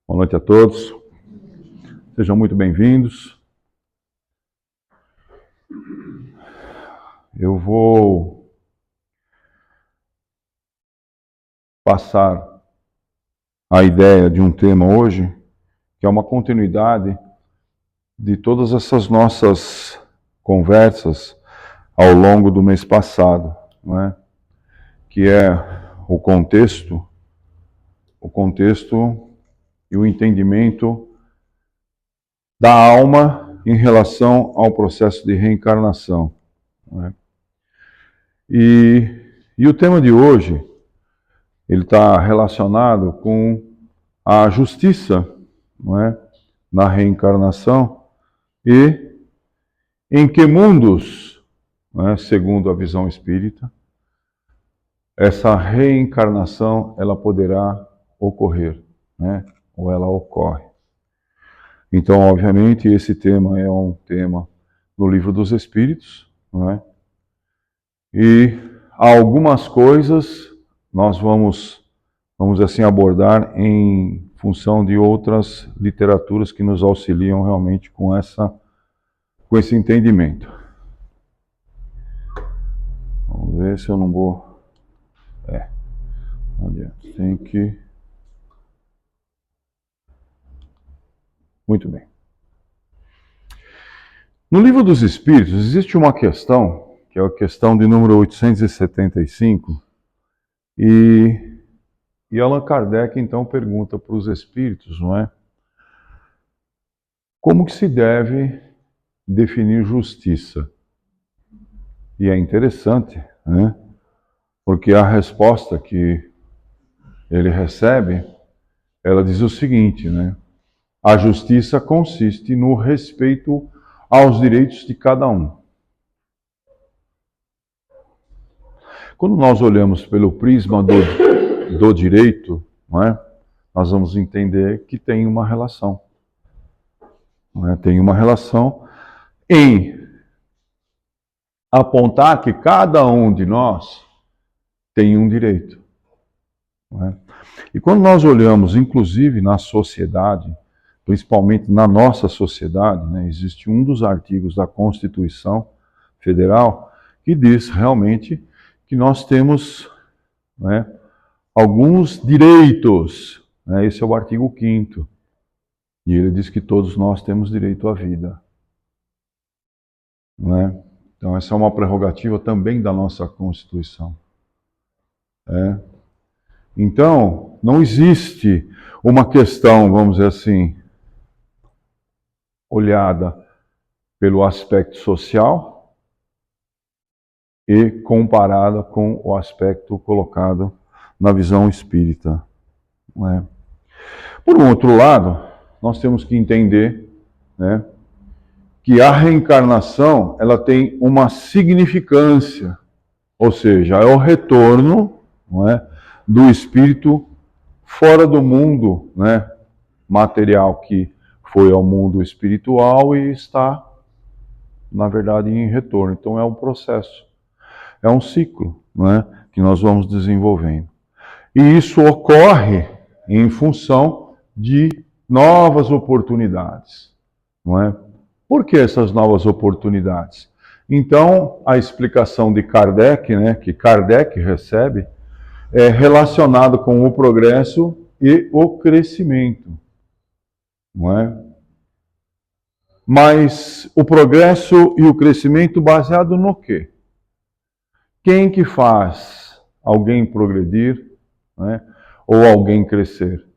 Boa noite a todos. Sejam muito bem-vindos. Eu vou passar a ideia de um tema hoje, que é uma continuidade de todas essas nossas conversas ao longo do mês passado, não é? Que é o contexto e o entendimento da alma em relação ao processo de reencarnação. Não é? E o tema de hoje, ele está relacionado com a justiça, não é? Na reencarnação e em que mundos, não é? Segundo a visão espírita, essa reencarnação ela poderá ocorrer, né? Ou ela ocorre. Então, obviamente, esse tema é um tema no Livro dos Espíritos, não é? E algumas coisas nós vamos assim abordar em função de outras literaturas que nos auxiliam realmente com esse entendimento. Vamos ver se eu não vou... não adianta, tem que... Muito bem. No Livro dos Espíritos existe uma questão, que é a questão de número 875, e Allan Kardec então pergunta para os espíritos, não é? Como que se deve definir justiça? E é interessante, né? Porque a resposta que ele recebe, ela diz o seguinte, né? A justiça consiste no respeito aos direitos de cada um. Quando nós olhamos pelo prisma do direito, não é? Nós vamos entender que tem uma relação. Não é? Tem uma relação em apontar que cada um de nós tem um direito. Não é? E quando nós olhamos, inclusive na sociedade, principalmente na nossa sociedade, né, existe um dos artigos da Constituição Federal que diz realmente que nós temos, né, alguns direitos. Né, esse é o artigo 5º. E ele diz que todos nós temos direito à vida. Não é? Então essa é uma prerrogativa também da nossa Constituição. Então, não existe uma questão, vamos dizer assim, olhada pelo aspecto social e comparada com o aspecto colocado na visão espírita. Não é? Por um outro lado, nós temos que entender, né, que a reencarnação ela tem uma significância, ou seja, é o retorno, não é, do espírito fora do mundo, né, material que foi ao mundo espiritual e está, na verdade, em retorno. Então é um processo, é um ciclo, não é, que nós vamos desenvolvendo. E isso ocorre em função de novas oportunidades, não é? Por que essas novas oportunidades? Então, a explicação de Kardec, né, que Kardec recebe, é relacionado com o progresso e o crescimento, não é? Mas o progresso e o crescimento baseado no quê? Quem que faz alguém progredir, né, ou alguém crescer?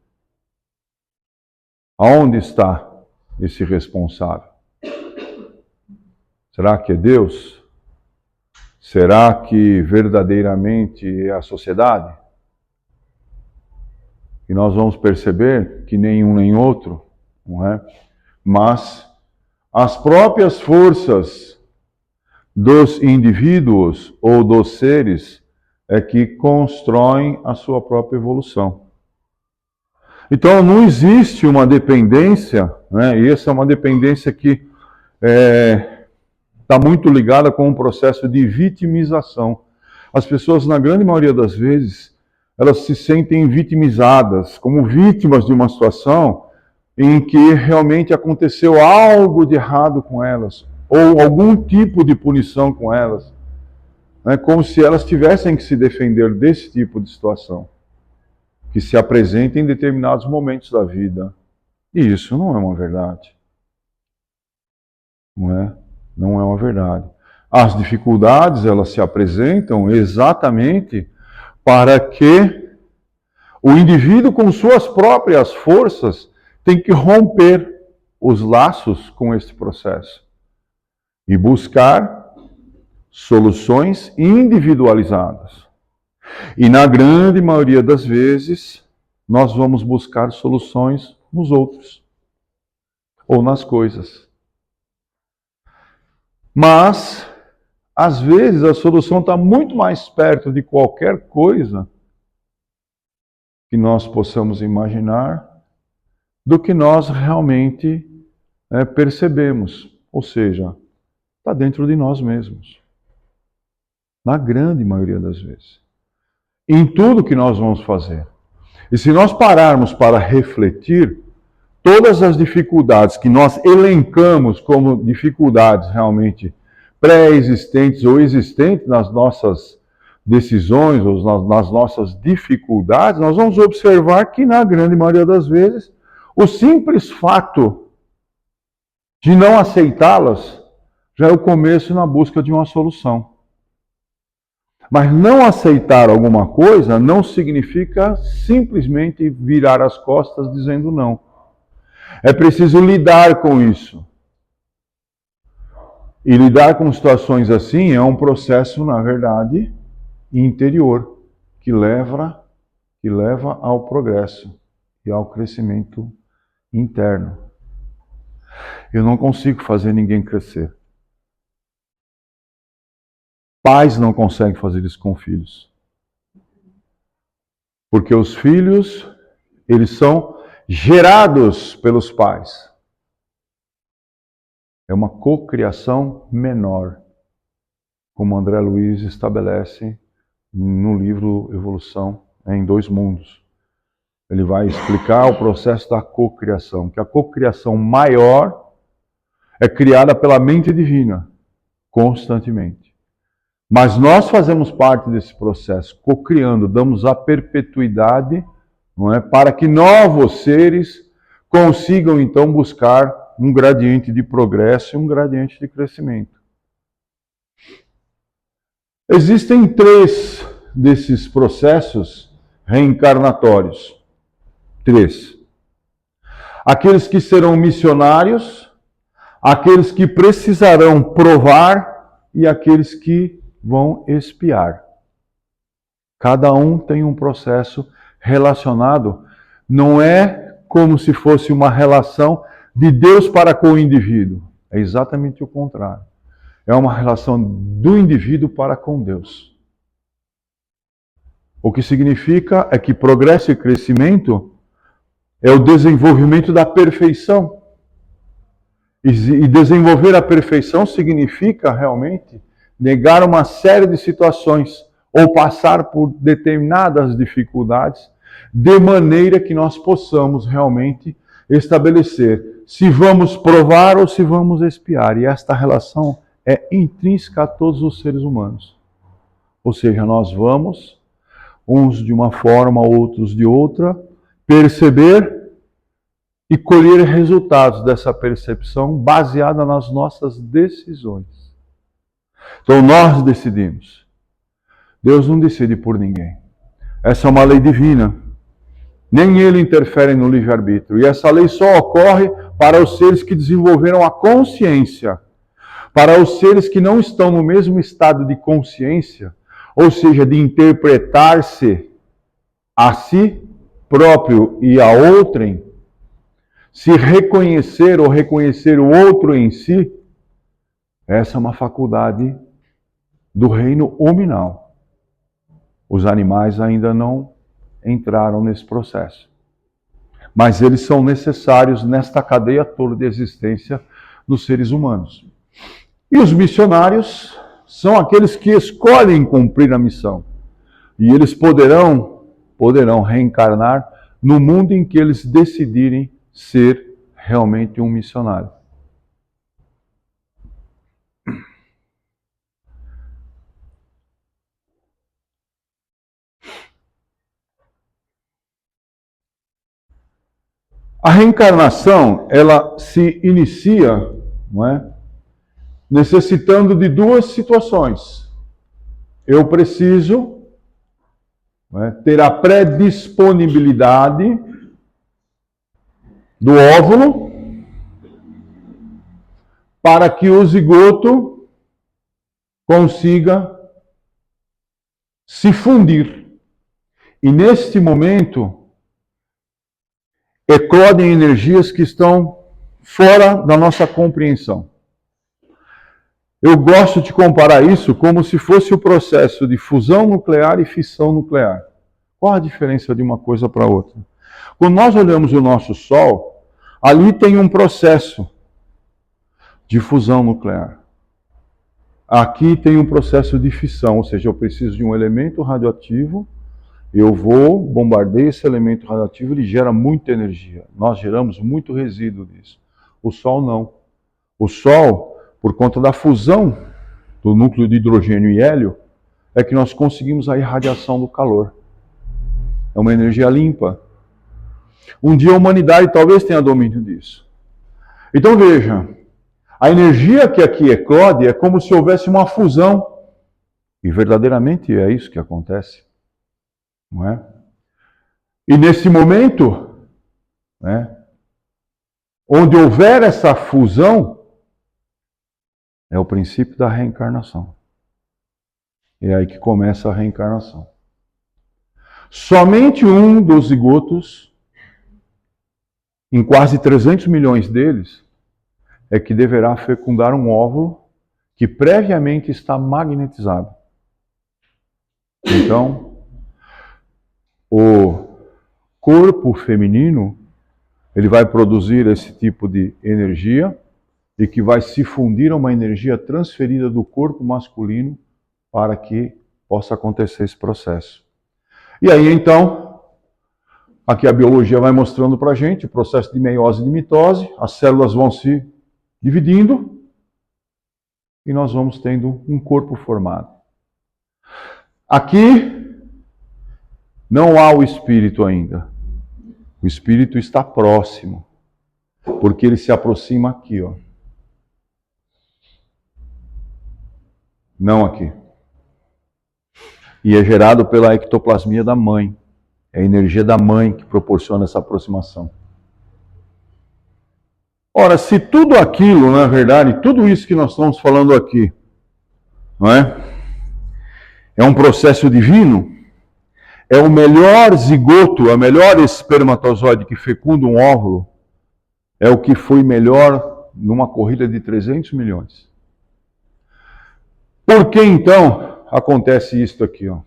Aonde está esse responsável? Será que é Deus? Será que verdadeiramente é a sociedade? E nós vamos perceber que nenhum nem outro, não é? Mas as próprias forças dos indivíduos ou dos seres é que constroem a sua própria evolução. Então não existe uma dependência, né? E essa é uma dependência que está muito ligada com um processo de vitimização. As pessoas, na grande maioria das vezes, elas se sentem vitimizadas, como vítimas de uma situação em que realmente aconteceu algo de errado com elas, ou algum tipo de punição com elas, né? Como se elas tivessem que se defender desse tipo de situação, que se apresenta em determinados momentos da vida. E isso não é uma verdade. Não é uma verdade. As dificuldades, elas se apresentam exatamente para que o indivíduo, com suas próprias forças, tem que romper os laços com esse processo e buscar soluções individualizadas. E na grande maioria das vezes, nós vamos buscar soluções nos outros ou nas coisas. Mas, às vezes, a solução está muito mais perto de qualquer coisa que nós possamos imaginar do que nós realmente percebemos. Ou seja, está dentro de nós mesmos. Na grande maioria das vezes. Em tudo que nós vamos fazer. E se nós pararmos para refletir, todas as dificuldades que nós elencamos como dificuldades realmente pré-existentes ou existentes nas nossas decisões ou nas nossas dificuldades, nós vamos observar que, na grande maioria das vezes, o simples fato de não aceitá-las já é o começo na busca de uma solução. Mas não aceitar alguma coisa não significa simplesmente virar as costas dizendo não. É preciso lidar com isso. E lidar com situações assim é um processo, na verdade, interior, que leva ao progresso e ao crescimento interno. Eu não consigo fazer ninguém crescer. Pais não conseguem fazer isso com filhos. Porque os filhos, eles são gerados pelos pais. É uma cocriação menor, como André Luiz estabelece no livro Evolução em Dois Mundos. Ele vai explicar o processo da cocriação, que a cocriação maior é criada pela mente divina, constantemente. Mas nós fazemos parte desse processo, cocriando, damos a perpetuidade, não é, para que novos seres consigam então buscar um gradiente de progresso e um gradiente de crescimento. Existem 3 desses processos reencarnatórios. 3. Aqueles que serão missionários, aqueles que precisarão provar e aqueles que vão expiar. Cada um tem um processo relacionado, não é como se fosse uma relação de Deus para com o indivíduo. É exatamente o contrário. É uma relação do indivíduo para com Deus. O que significa é que progresso e crescimento é o desenvolvimento da perfeição. E desenvolver a perfeição significa realmente negar uma série de situações ou passar por determinadas dificuldades, de maneira que nós possamos realmente estabelecer se vamos provar ou se vamos expiar. E esta relação é intrínseca a todos os seres humanos. Ou seja, nós vamos, uns de uma forma, outros de outra, perceber e colher resultados dessa percepção baseada nas nossas decisões. Então nós decidimos. Deus não decide por ninguém. Essa é uma lei divina. Nem ele interfere no livre-arbítrio. E essa lei só ocorre para os seres que desenvolveram a consciência. Para os seres que não estão no mesmo estado de consciência, ou seja, de interpretar-se a si próprio e a outrem, se reconhecer ou reconhecer o outro em si, essa é uma faculdade do reino hominal. Os animais ainda não entraram nesse processo. Mas eles são necessários nesta cadeia toda de existência dos seres humanos. E os missionários são aqueles que escolhem cumprir a missão. E eles poderão poderão reencarnar no mundo em que eles decidirem ser realmente um missionário. A reencarnação, ela se inicia, não é, necessitando de duas situações. Eu preciso, não é, ter a predisponibilidade do óvulo para que o zigoto consiga se fundir. E neste momento, eclodem energias que estão fora da nossa compreensão. Eu gosto de comparar isso como se fosse o processo de fusão nuclear e fissão nuclear. Qual a diferença de uma coisa para outra? Quando nós olhamos o nosso Sol, ali tem um processo de fusão nuclear. Aqui tem um processo de fissão, ou seja, eu preciso de um elemento radioativo. Eu vou, bombardeio esse elemento radioativo, ele gera muita energia. Nós geramos muito resíduo disso. O Sol não. O Sol, por conta da fusão do núcleo de hidrogênio e hélio, é que nós conseguimos a irradiação do calor. É uma energia limpa. Um dia a humanidade talvez tenha domínio disso. Então veja, a energia que aqui eclode é como se houvesse uma fusão. E verdadeiramente é isso que acontece. Não é? E nesse momento, né, onde houver essa fusão, é o princípio da reencarnação. É aí que começa a reencarnação. Somente um dos zigotos, em quase 300 milhões deles, é que deverá fecundar um óvulo que previamente está magnetizado. Então, o corpo feminino, ele vai produzir esse tipo de energia e que vai se fundir a uma energia transferida do corpo masculino para que possa acontecer esse processo. E aí, então, aqui a biologia vai mostrando para a gente o processo de meiose e de mitose, as células vão se dividindo e nós vamos tendo um corpo formado. Aqui não há o espírito ainda. O espírito está próximo, porque ele se aproxima aqui, ó. Não aqui. E é gerado pela ectoplasmia da mãe. É a energia da mãe que proporciona essa aproximação. Ora, se tudo aquilo, na verdade, tudo isso que nós estamos falando aqui, não é? É um processo divino, é o melhor zigoto, a melhor espermatozoide que fecunda um óvulo, é o que foi melhor numa corrida de 300 milhões. Por que então acontece isto aqui, ó?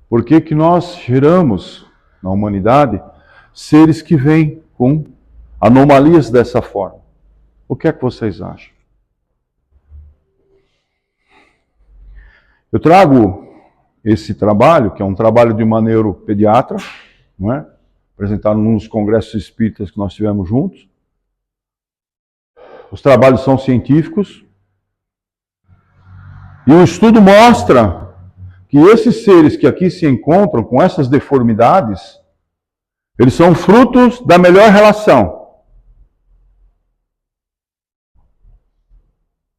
Por que que nós geramos na humanidade seres que vêm com anomalias dessa forma? O que é que vocês acham? Eu trago esse trabalho, que é um trabalho de uma neuropediatra, não é? Apresentado num dos congressos espíritas que nós tivemos juntos. Os trabalhos são científicos. E o estudo mostra que esses seres que aqui se encontram com essas deformidades, eles são frutos da melhor relação.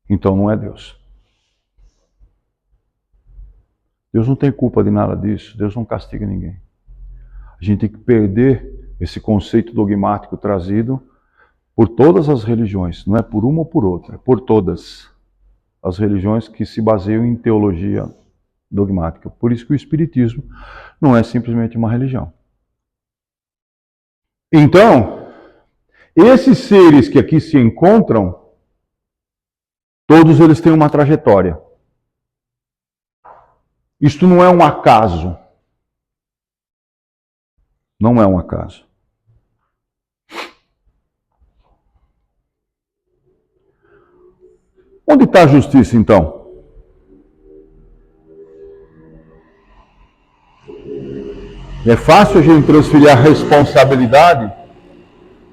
Então não é Deus. Deus não tem culpa de nada disso. Deus não castiga ninguém. A gente tem que perder esse conceito dogmático trazido por todas as religiões. Não é por uma ou por outra, é por todas as religiões que se baseiam em teologia dogmática. Por isso que o Espiritismo não é simplesmente uma religião. Então, esses seres que aqui se encontram, todos eles têm uma trajetória. Isto não é um acaso. Não é um acaso. Onde está a justiça, então? E é fácil a gente transferir a responsabilidade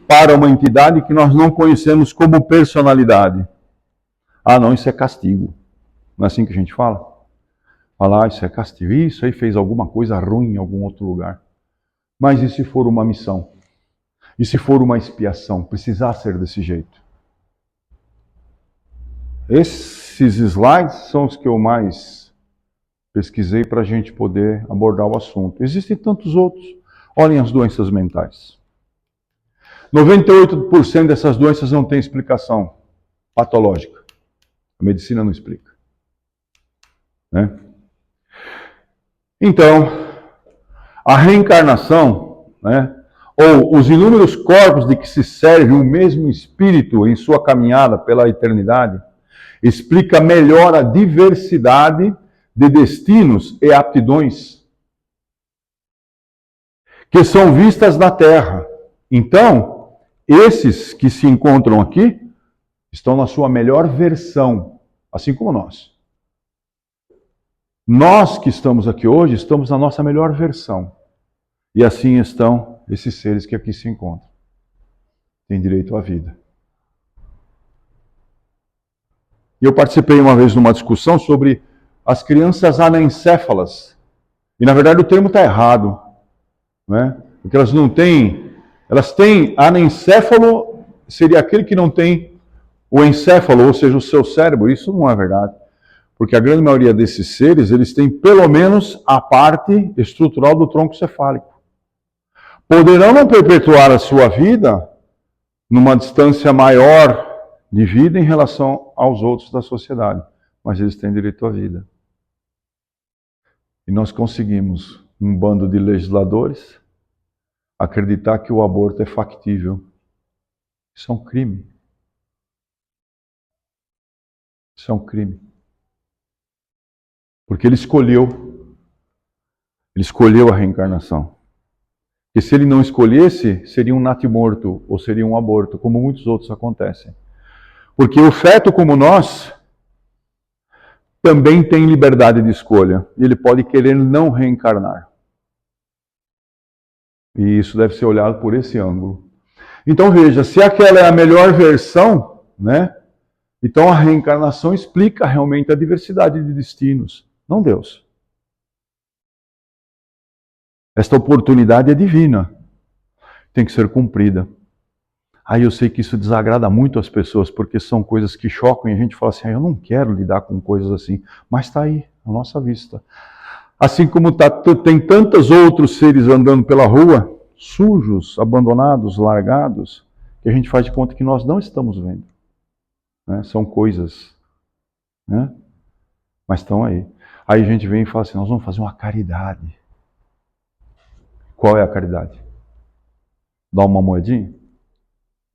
para uma entidade que nós não conhecemos como personalidade. Ah, não, isso é castigo. Não é assim que a gente fala? Falar, isso é castigo. Isso aí fez alguma coisa ruim em algum outro lugar. Mas e se for uma missão? E se for uma expiação? Precisar ser desse jeito? Esses slides são os que eu mais pesquisei para a gente poder abordar o assunto. Existem tantos outros. Olhem as doenças mentais. 98% dessas doenças não têm explicação patológica. A medicina não explica. Né? Então, a reencarnação, né, ou os inúmeros corpos de que se serve o mesmo espírito em sua caminhada pela eternidade, explica melhor a diversidade de destinos e aptidões que são vistas na Terra. Então, esses que se encontram aqui estão na sua melhor versão, assim como nós. Nós que estamos aqui hoje, estamos na nossa melhor versão. E assim estão esses seres que aqui se encontram. Têm direito à vida. E eu participei uma vez numa discussão sobre as crianças anencéfalas. E na verdade o termo está errado. Né? Porque elas não têm... Elas têm anencéfalo, seria aquele que não tem o encéfalo, ou seja, o seu cérebro. Isso não é verdade. Porque a grande maioria desses seres, eles têm pelo menos a parte estrutural do tronco cefálico. Poderão não perpetuar a sua vida numa distância maior de vida em relação aos outros da sociedade, mas eles têm direito à vida. E nós conseguimos, um bando de legisladores, acreditar que o aborto é factível. Isso é um crime. Isso é um crime. Porque ele escolheu a reencarnação. Porque se ele não escolhesse, seria um natimorto, ou seria um aborto, como muitos outros acontecem. Porque o feto, como nós, também tem liberdade de escolha. E ele pode querer não reencarnar. E isso deve ser olhado por esse ângulo. Então veja, se aquela é a melhor versão, né? Então a reencarnação explica realmente a diversidade de destinos, não Deus. Esta oportunidade é divina, tem que ser cumprida. Aí eu sei que isso desagrada muito as pessoas, porque são coisas que chocam e a gente fala assim, eu não quero lidar com coisas assim, mas está aí, à nossa vista. Assim como tem tantos outros seres andando pela rua, sujos, abandonados, largados, que a gente faz de conta que nós não estamos vendo. Né? São coisas, né? Mas estão aí. Aí a gente vem e fala assim, nós vamos fazer uma caridade. Qual é a caridade? Dar uma moedinha?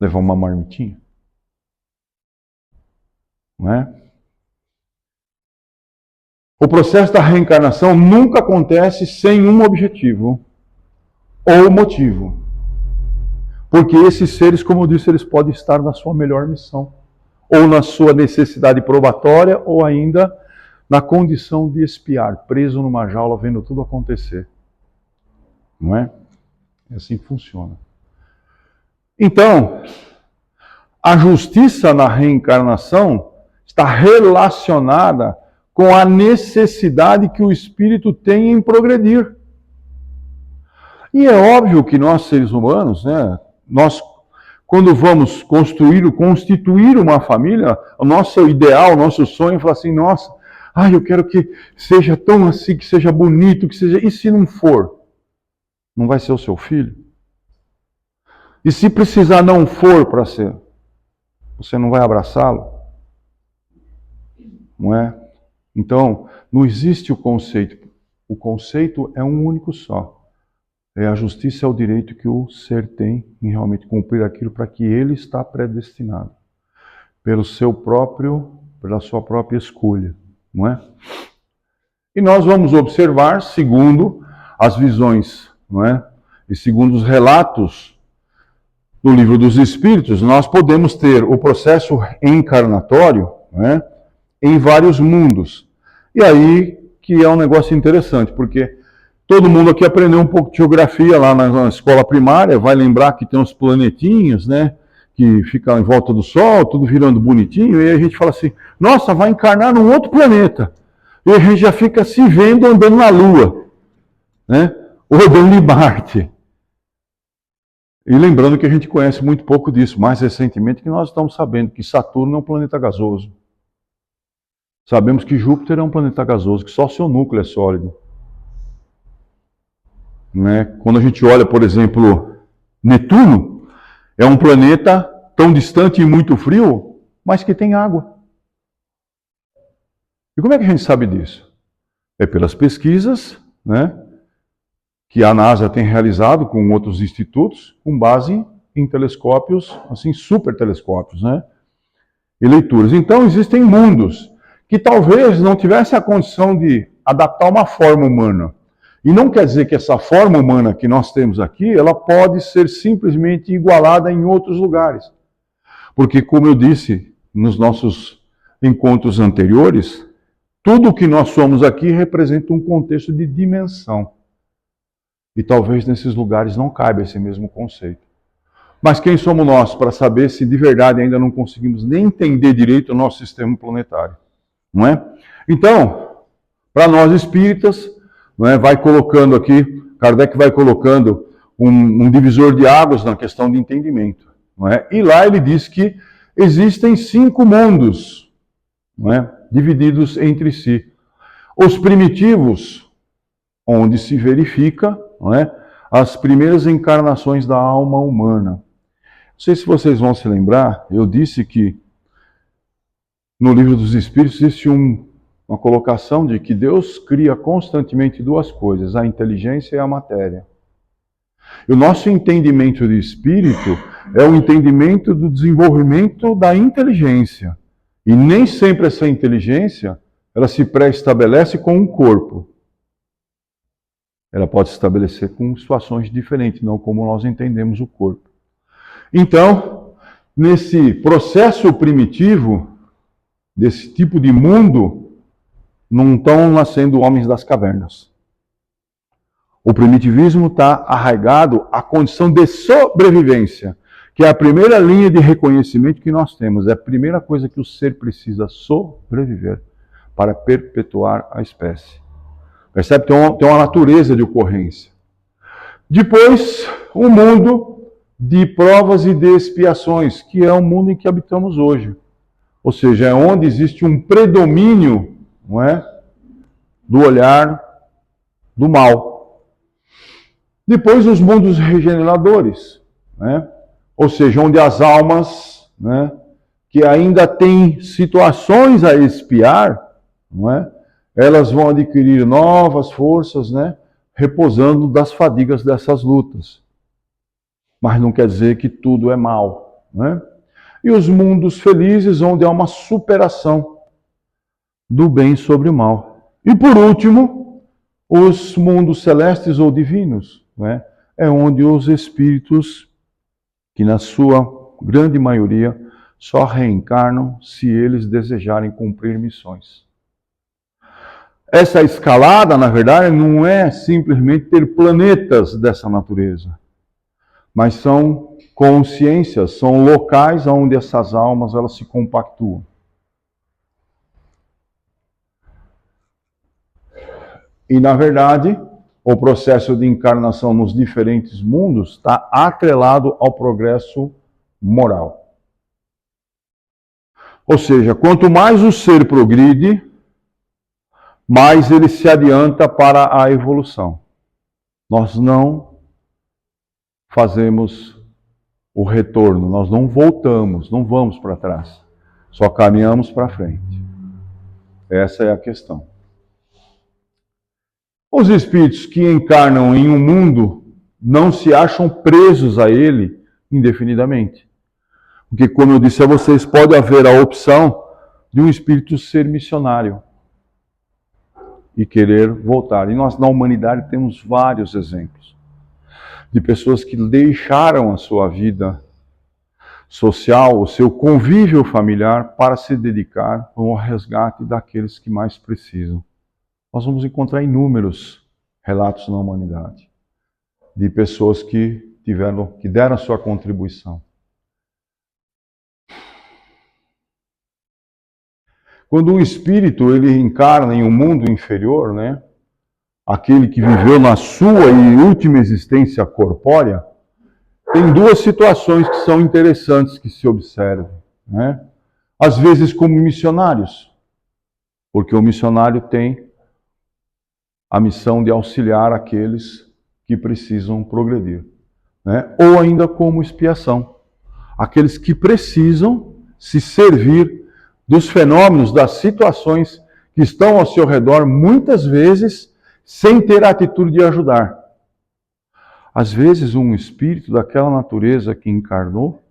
Levar uma marmitinha? Não é? O processo da reencarnação nunca acontece sem um objetivo ou motivo. Porque esses seres, como eu disse, eles podem estar na sua melhor missão. Ou na sua necessidade probatória, ou ainda na condição de espiar, preso numa jaula, vendo tudo acontecer. Não é? É assim que funciona. Então, a justiça na reencarnação está relacionada com a necessidade que o espírito tem em progredir. E é óbvio que nós, seres humanos, né, nós, quando vamos constituir uma família, o nosso ideal, o nosso sonho é falar assim, nossa, eu quero que seja tão assim, que seja bonito, que seja... E se não for? Não vai ser o seu filho? E se precisar não for para ser? Você não vai abraçá-lo? Não é? Então, não existe o conceito. O conceito é um único só. A justiça é o direito que o ser tem em realmente cumprir aquilo para que ele está predestinado. Pela sua própria escolha. Não é? E nós vamos observar, segundo as visões, não é? E segundo os relatos do Livro dos Espíritos, nós podemos ter o processo encarnatório, não é? Em vários mundos. E aí que é um negócio interessante, porque Todo mundo aqui aprendeu um pouco de geografia lá na escola primária, vai lembrar que tem uns planetinhos, né? Que ficam em volta do Sol, tudo virando bonitinho, e aí a gente fala assim, nossa, vai encarnar num outro planeta. E a gente já fica se vendo andando na Lua, né? Ou andando em Marte. E lembrando que a gente conhece muito pouco disso, mais recentemente que nós estamos sabendo que Saturno é um planeta gasoso. Sabemos que Júpiter é um planeta gasoso, que só seu núcleo é sólido. Né? Quando a gente olha, por exemplo, Netuno, é um planeta tão distante e muito frio, mas que tem água. E como é que a gente sabe disso? É pelas pesquisas, né, que a NASA tem realizado com outros institutos, com base em telescópios, assim, super telescópios, né, e leituras. Então, existem mundos que talvez não tivessem a condição de adaptar uma forma humana. E não quer dizer que essa forma humana que nós temos aqui, ela pode ser simplesmente igualada em outros lugares. Porque, como eu disse nos nossos encontros anteriores, tudo o que nós somos aqui representa um contexto de dimensão. E talvez nesses lugares não caiba esse mesmo conceito. Mas quem somos nós para saber se de verdade ainda não conseguimos nem entender direito o nosso sistema planetário? Não é? Então, para nós espíritas, não é, vai colocando aqui, Kardec vai colocando um divisor de águas na questão de entendimento. Não é? E lá ele diz que existem 5 mundos, não é, divididos entre si. Os primitivos, onde se verifica, não é, as primeiras encarnações da alma humana. Não sei se vocês vão se lembrar, eu disse que no Livro dos Espíritos existe uma colocação de que Deus cria constantemente 2 coisas, a inteligência e a matéria. E o nosso entendimento de espírito é o entendimento do desenvolvimento da inteligência. E nem sempre essa inteligência, ela se pré-estabelece com um corpo. Ela pode se estabelecer com situações diferentes, não como nós entendemos o corpo. Então, nesse processo primitivo, desse tipo de mundo, não estão nascendo homens das cavernas. O primitivismo está arraigado à condição de sobrevivência, que é a primeira linha de reconhecimento que nós temos. É a primeira coisa que o ser precisa sobreviver para perpetuar a espécie. Percebe? Tem uma natureza de ocorrência. Depois, um mundo de provas e de expiações, que é o mundo em que habitamos hoje. Ou seja, é onde existe um predomínio, não é, do olhar do mal. Depois, os mundos regeneradores, né? Ou seja, onde as almas, né, que ainda têm situações a expiar, não é, elas vão adquirir novas forças, né, repousando das fadigas dessas lutas. Mas não quer dizer que tudo é mal, né? E os mundos felizes, onde há uma superação do bem sobre o mal. E por último, os mundos celestes ou divinos, né? É onde os espíritos, que na sua grande maioria só reencarnam se eles desejarem cumprir missões. Essa escalada, na verdade, não é simplesmente ter planetas dessa natureza, mas são consciências, são locais onde essas almas elas se compactuam. E, na verdade, o processo de encarnação nos diferentes mundos está atrelado ao progresso moral. Ou seja, quanto mais o ser progride, mais ele se adianta para a evolução. Nós não fazemos o retorno, nós não voltamos, não vamos para trás. Só caminhamos para frente. Essa é a questão. Os espíritos que encarnam em um mundo não se acham presos a ele indefinidamente. Porque, como eu disse a vocês, pode haver a opção de um espírito ser missionário e querer voltar. E nós, na humanidade, temos vários exemplos de pessoas que deixaram a sua vida social, o seu convívio familiar, para se dedicar ao resgate daqueles que mais precisam. Nós vamos encontrar inúmeros relatos na humanidade de pessoas que deram a sua contribuição. Quando um espírito ele encarna em um mundo inferior, né, aquele que viveu na sua e última existência corpórea, tem duas situações que são interessantes que se observem, né? Às vezes como missionários, porque o missionário tem a missão de auxiliar aqueles que precisam progredir, né? Ou ainda como expiação, aqueles que precisam se servir dos fenômenos, das situações que estão ao seu redor, muitas vezes sem ter a atitude de ajudar. Às vezes um espírito daquela natureza que encarnou,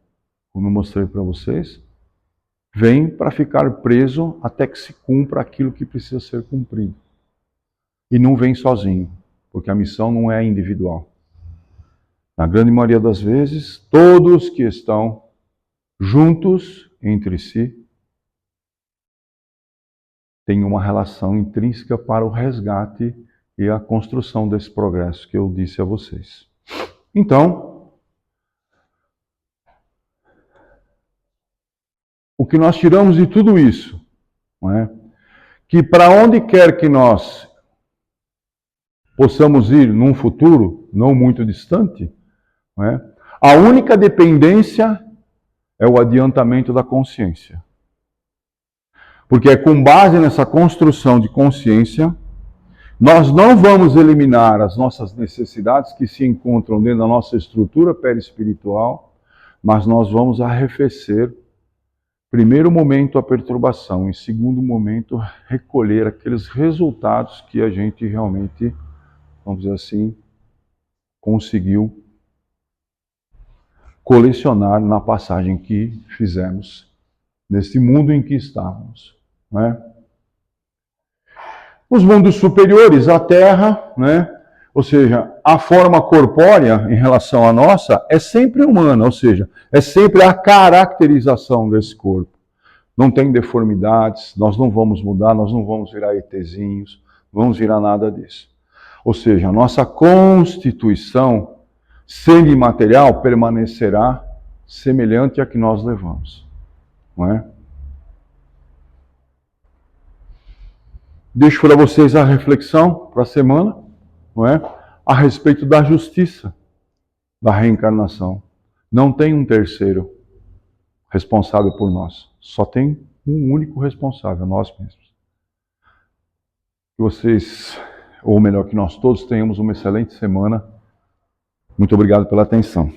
como eu mostrei para vocês, vem para ficar preso até que se cumpra aquilo que precisa ser cumprido. E não vem sozinho, porque a missão não é individual. Na grande maioria das vezes, todos que estão juntos entre si têm uma relação intrínseca para o resgate e a construção desse progresso que eu disse a vocês. Então, o que nós tiramos de tudo isso, não é? Que para onde quer que nós possamos ir num futuro não muito distante, não é? A única dependência é o adiantamento da consciência. Porque é com base nessa construção de consciência, nós não vamos eliminar as nossas necessidades que se encontram dentro da nossa estrutura perispiritual, mas nós vamos arrefecer, primeiro momento, a perturbação, em segundo momento, recolher aqueles resultados que a gente realmente, vamos dizer assim, conseguiu colecionar na passagem que fizemos, nesse mundo em que estávamos, não é? Os mundos superiores, a Terra, né? Ou seja, a forma corpórea em relação à nossa é sempre humana, ou seja, é sempre a caracterização desse corpo. Não tem deformidades, nós não vamos mudar, nós não vamos virar ETzinhos, não vamos virar nada disso. Ou seja, a nossa constituição, sendo imaterial, permanecerá semelhante à que nós levamos, não é? Deixo para vocês a reflexão para a semana, não é? A respeito da justiça da reencarnação. Não tem um terceiro responsável por nós. Só tem um único responsável, nós mesmos. Que vocês, ou melhor, que nós todos tenhamos uma excelente semana. Muito obrigado pela atenção.